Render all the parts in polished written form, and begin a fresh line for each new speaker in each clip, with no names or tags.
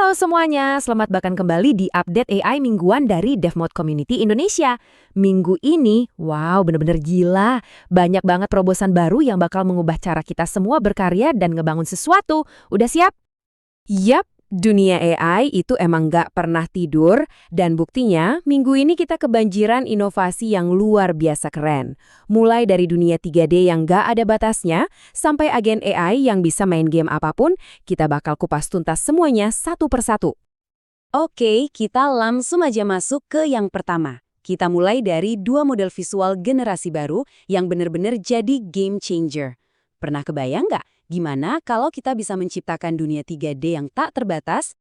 Halo semuanya, selamat bahkan kembali di update AI mingguan dari DevMod Community Indonesia. Minggu ini, wow bener-bener gila. Banyak banget terobosan baru yang bakal mengubah cara kita semua berkarya dan ngebangun sesuatu. Udah siap? Yap, dunia AI itu emang nggak pernah tidur, dan buktinya minggu ini kita kebanjiran inovasi yang luar biasa keren. Mulai dari dunia 3D yang nggak ada batasnya, sampai agen AI yang bisa main game apapun, kita bakal kupas tuntas semuanya satu persatu.
Oke, kita langsung aja masuk ke yang pertama. Kita mulai dari dua model visual generasi baru yang benar-benar jadi game changer. Pernah kebayang nggak gimana kalau kita bisa menciptakan dunia 3D yang tak terbatas?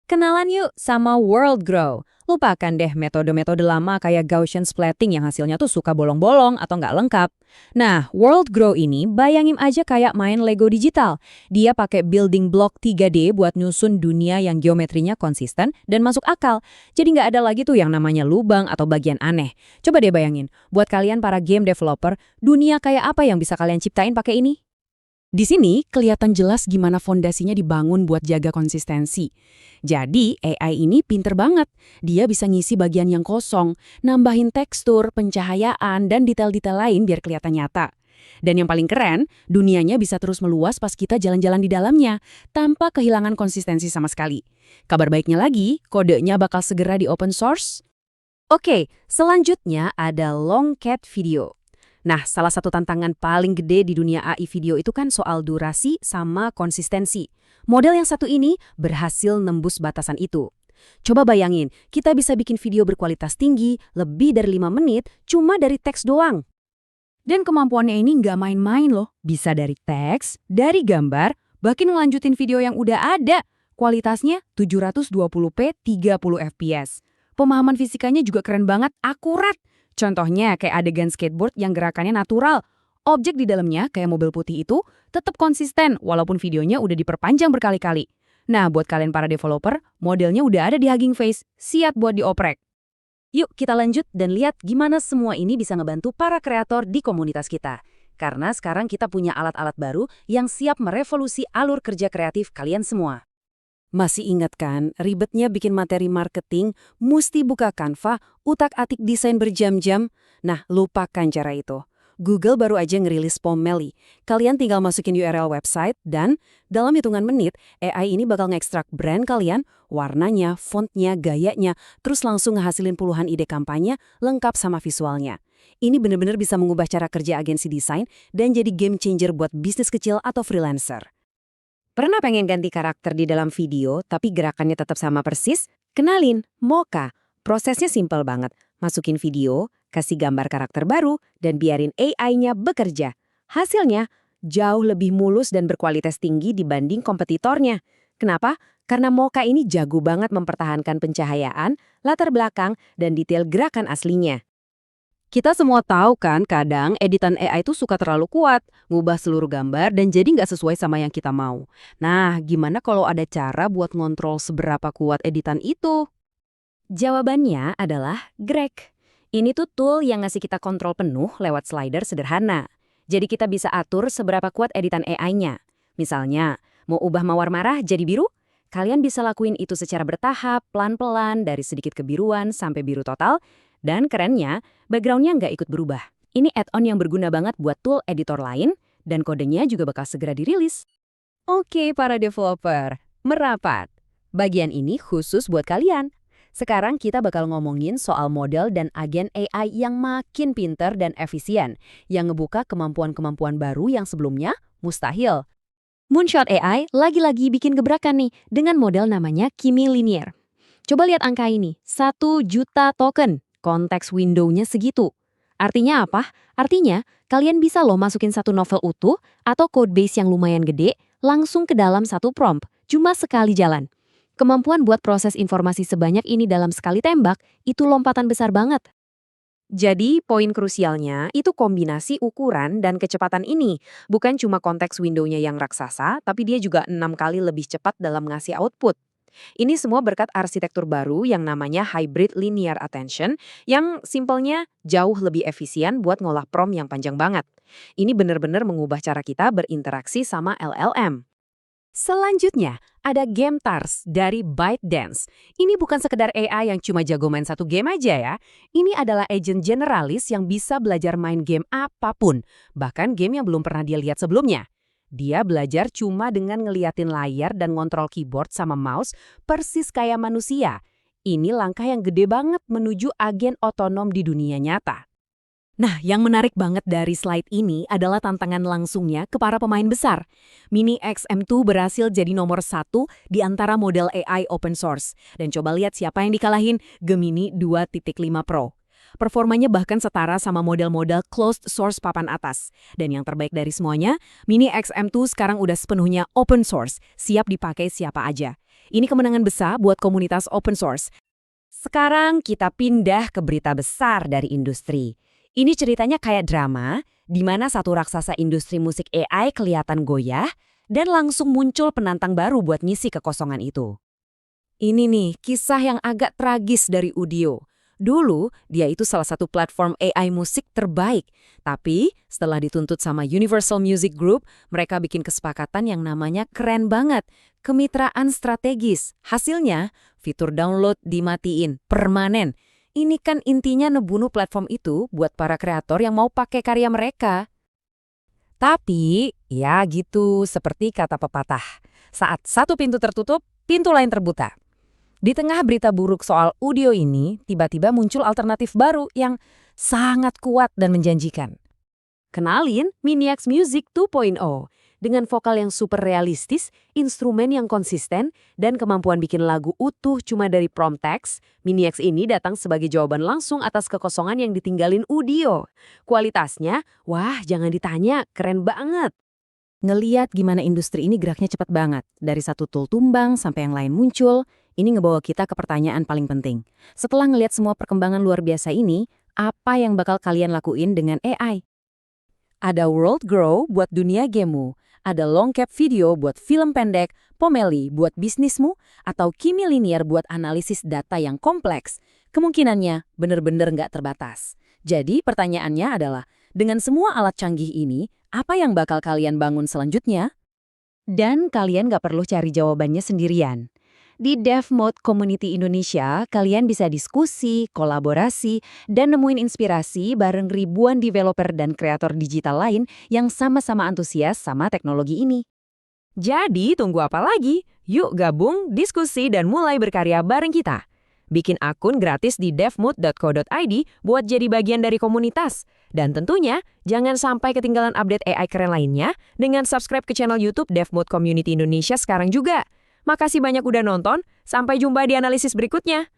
Kenalan yuk sama World Grow. Lupakan deh metode-metode lama kayak Gaussian splatting yang hasilnya tuh suka bolong-bolong atau nggak lengkap. Nah, World Grow ini bayangin aja kayak main Lego digital. Dia pakai building block 3D buat nyusun dunia yang geometrinya konsisten dan masuk akal. Jadi nggak ada lagi tuh yang namanya lubang atau bagian aneh. Coba deh bayangin, buat kalian para game developer, dunia kayak apa yang bisa kalian ciptain pakai ini?
Di sini kelihatan jelas gimana fondasinya dibangun buat jaga konsistensi. Jadi AI ini pinter banget. Dia bisa ngisi bagian yang kosong, nambahin tekstur, pencahayaan, dan detail-detail lain biar kelihatan nyata. Dan yang paling keren, dunianya bisa terus meluas pas kita jalan-jalan di dalamnya, tanpa kehilangan konsistensi sama sekali. Kabar baiknya lagi, kodenya bakal segera di open source.
Oke, selanjutnya ada long cat video. Nah, salah satu tantangan paling gede di dunia AI video itu kan soal durasi sama konsistensi. Model yang satu ini berhasil nembus batasan itu. Coba bayangin, kita bisa bikin video berkualitas tinggi, lebih dari 5 menit, cuma dari teks doang.
Dan kemampuannya ini nggak main-main loh. Bisa dari teks, dari gambar, bahkan ngelanjutin video yang udah ada. Kualitasnya 720p 30 fps. Pemahaman fisikanya juga keren banget, akurat. Contohnya kayak adegan skateboard yang gerakannya natural. Objek di dalamnya kayak mobil putih itu tetap konsisten walaupun videonya udah diperpanjang berkali-kali. Nah, buat kalian para developer, modelnya udah ada di Hugging Face, siap buat dioprek.
Yuk kita lanjut dan lihat gimana semua ini bisa ngebantu para kreator di komunitas kita. Karena sekarang kita punya alat-alat baru yang siap merevolusi alur kerja kreatif kalian semua.
Masih ingat kan, ribetnya bikin materi marketing, mesti buka Canva, utak-atik desain berjam-jam? Nah, lupakan cara itu. Google baru aja ngerilis Pomeli. Kalian tinggal masukin URL website dan dalam hitungan menit, AI ini bakal ngekstrak brand kalian, warnanya, fontnya, gayanya, terus langsung ngehasilin puluhan ide kampanye lengkap sama visualnya. Ini bener-bener bisa mengubah cara kerja agensi desain dan jadi game changer buat bisnis kecil atau freelancer.
Pernah pengen ganti karakter di dalam video, tapi gerakannya tetap sama persis? Kenalin, Mocha. Prosesnya simpel banget. Masukin video, kasih gambar karakter baru, dan biarin AI-nya bekerja. Hasilnya, jauh lebih mulus dan berkualitas tinggi dibanding kompetitornya. Kenapa? Karena Mocha ini jago banget mempertahankan pencahayaan, latar belakang, dan detail gerakan aslinya. Kita semua tahu kan kadang editan AI itu suka terlalu kuat, ngubah seluruh gambar dan jadi nggak sesuai sama yang kita mau. Nah, gimana kalau ada cara buat ngontrol seberapa kuat editan itu? Jawabannya adalah Greg. Ini tuh tool yang ngasih kita kontrol penuh lewat slider sederhana. Jadi kita bisa atur seberapa kuat editan AI-nya. Misalnya, mau ubah mawar merah jadi biru? Kalian bisa lakuin itu secara bertahap, pelan-pelan, dari sedikit kebiruan sampai biru total. Dan kerennya, background-nya nggak ikut berubah. Ini add-on yang berguna banget buat tool editor lain, dan kodenya juga bakal segera dirilis. Oke, para developer, merapat. Bagian ini khusus buat kalian. Sekarang kita bakal ngomongin soal model dan agen AI yang makin pinter dan efisien, yang ngebuka kemampuan-kemampuan baru yang sebelumnya mustahil. Moonshot AI lagi-lagi bikin gebrakan nih dengan model namanya Kimi Linear. Coba lihat angka ini, 1 juta token. Konteks window-nya segitu. Artinya apa? Artinya, kalian bisa loh masukin satu novel utuh atau codebase yang lumayan gede langsung ke dalam satu prompt, cuma sekali jalan. Kemampuan buat proses informasi sebanyak ini dalam sekali tembak, itu lompatan besar banget. Jadi, poin krusialnya itu kombinasi ukuran dan kecepatan ini. Bukan cuma konteks window-nya yang raksasa, tapi dia juga 6 kali lebih cepat dalam ngasih output. Ini semua berkat arsitektur baru yang namanya Hybrid Linear Attention yang simpelnya jauh lebih efisien buat ngolah prompt yang panjang banget. Ini benar-benar mengubah cara kita berinteraksi sama LLM.
Selanjutnya, ada GameTars dari ByteDance. Ini bukan sekedar AI yang cuma jago main satu game aja ya. Ini adalah agent generalis yang bisa belajar main game apapun, bahkan game yang belum pernah dia lihat sebelumnya. Dia belajar cuma dengan ngeliatin layar dan ngontrol keyboard sama mouse persis kayak manusia. Ini langkah yang gede banget menuju agen otonom di dunia nyata. Nah, yang menarik banget dari slide ini adalah tantangan langsungnya ke para pemain besar. Mini XM2 berhasil jadi nomor 1 di antara model AI open source. Dan coba lihat siapa yang dikalahin, Gemini 2.5 Pro. Performanya bahkan setara sama model-model closed source papan atas. Dan yang terbaik dari semuanya, Mini XM2 sekarang udah sepenuhnya open source, siap dipakai siapa aja. Ini kemenangan besar buat komunitas open source. Sekarang kita pindah ke berita besar dari industri. Ini ceritanya kayak drama, di mana satu raksasa industri musik AI kelihatan goyah, dan langsung muncul penantang baru buat ngisi kekosongan itu. Ini nih, kisah yang agak tragis dari Udio. Dulu, dia itu salah satu platform AI musik terbaik. Tapi, setelah dituntut sama Universal Music Group, mereka bikin kesepakatan yang namanya keren banget. Kemitraan strategis. Hasilnya, fitur download dimatiin, permanen. Ini kan intinya ngebunuh platform itu buat para kreator yang mau pakai karya mereka. Tapi, ya gitu, seperti kata pepatah. Saat satu pintu tertutup, pintu lain terbuka. Di tengah berita buruk soal Udio ini, tiba-tiba muncul alternatif baru yang sangat kuat dan menjanjikan. Kenalin Mini X Music 2.0. Dengan vokal yang super realistis, instrumen yang konsisten, dan kemampuan bikin lagu utuh cuma dari prompt text, Mini X ini datang sebagai jawaban langsung atas kekosongan yang ditinggalin Udio. Kualitasnya, wah jangan ditanya, keren banget. Ngeliat gimana industri ini geraknya cepat banget. Dari satu tool tumbang sampai yang lain muncul, ini ngebawa kita ke pertanyaan paling penting. Setelah ngeliat semua perkembangan luar biasa ini, apa yang bakal kalian lakuin dengan AI? Ada World Grow buat dunia gamemu, ada Long Cap Video buat film pendek, Pomeli buat bisnismu, atau Kimi Linear buat analisis data yang kompleks. Kemungkinannya bener-bener nggak terbatas. Jadi pertanyaannya adalah, dengan semua alat canggih ini, apa yang bakal kalian bangun selanjutnya? Dan kalian nggak perlu cari jawabannya sendirian. Di DevMode Community Indonesia, kalian bisa diskusi, kolaborasi, dan nemuin inspirasi bareng ribuan developer dan kreator digital lain yang sama-sama antusias sama teknologi ini. Jadi, tunggu apa lagi? Yuk gabung, diskusi, dan mulai berkarya bareng kita. Bikin akun gratis di devmode.co.id buat jadi bagian dari komunitas. Dan tentunya, jangan sampai ketinggalan update AI keren lainnya dengan subscribe ke channel YouTube DevMode Community Indonesia sekarang juga. Makasih banyak udah nonton, sampai jumpa di analisis berikutnya.